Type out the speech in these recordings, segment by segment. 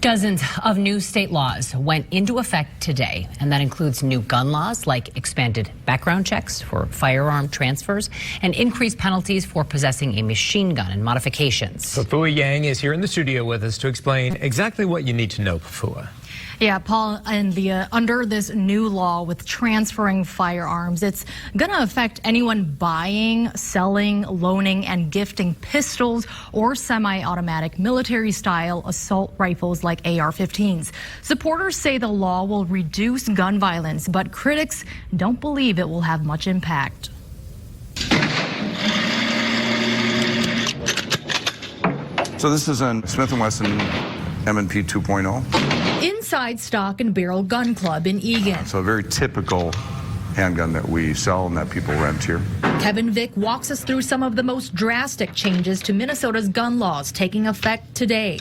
Dozens of new state laws went into effect today, and that includes new gun laws like expanded background checks for firearm transfers and increased penalties for possessing a machine gun and modifications. Pafoua Yang is here in the studio with us to explain exactly what you need to know, Pafoua. Yeah, Paul, and under this new law with transferring firearms, it's going to affect anyone buying, selling, loaning, and gifting pistols or semi-automatic military-style assault rifles like AR-15s. Supporters say the law will reduce gun violence, but critics don't believe it will have much impact. So this is a Smith & Wesson M&P 2.0. Inside Stock and Barrel Gun Club in Eagan. So a very typical handgun that we sell and that people rent here. Kevin Vick walks us through some of the most drastic changes to Minnesota's gun laws taking effect today.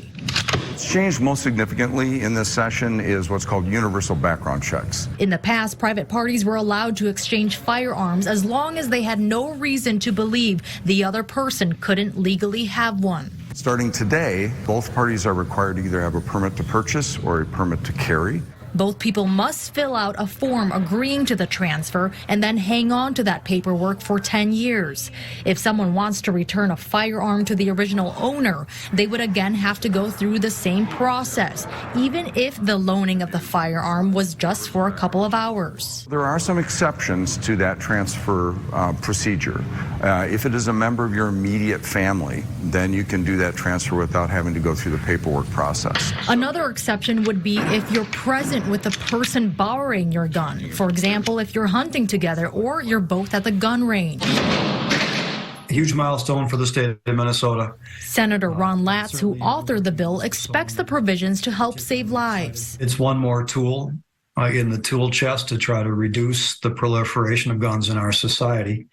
What's changed most significantly in this session is what's called universal background checks. In the past, private parties were allowed to exchange firearms as long as they had no reason to believe the other person couldn't legally have one. Starting today, both parties are required to either have a permit to purchase or a permit to carry. Both people must fill out a form agreeing to the transfer and then hang on to that paperwork for 10 years. If someone wants to return a firearm to the original owner, they would again have to go through the same process, even if the loaning of the firearm was just for a couple of hours. There are some exceptions to that transfer procedure. If it is a member of your immediate family, then you can do that transfer without having to go through the paperwork process. Another exception would be if you're present with the person borrowing your gun. For example, if you're hunting together or you're both at the gun range. A huge milestone for the state of Minnesota. Senator Ron Latz, who authored the bill, expects the provisions to help save lives. It's one more tool in the tool chest to try to reduce the proliferation of guns in our society.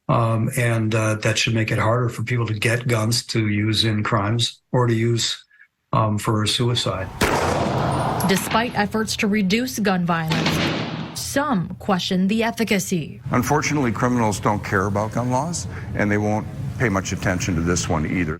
That should make it harder for people to get guns to use in crimes or to use for suicide. Despite efforts to reduce gun violence, some question the efficacy. Unfortunately, criminals don't care about gun laws, and they won't pay much attention to this one either.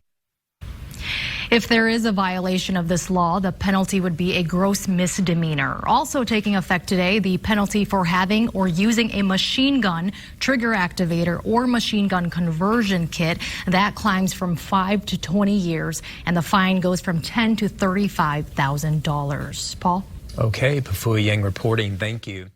If there is a violation of this law, the penalty would be a gross misdemeanor. Also taking effect today, the penalty for having or using a machine gun, trigger activator, or machine gun conversion kit, that climbs from 5 to 20 years, and the fine goes from $10,000 to $35,000. Paul? Okay, Pafoua Yang reporting. Thank you.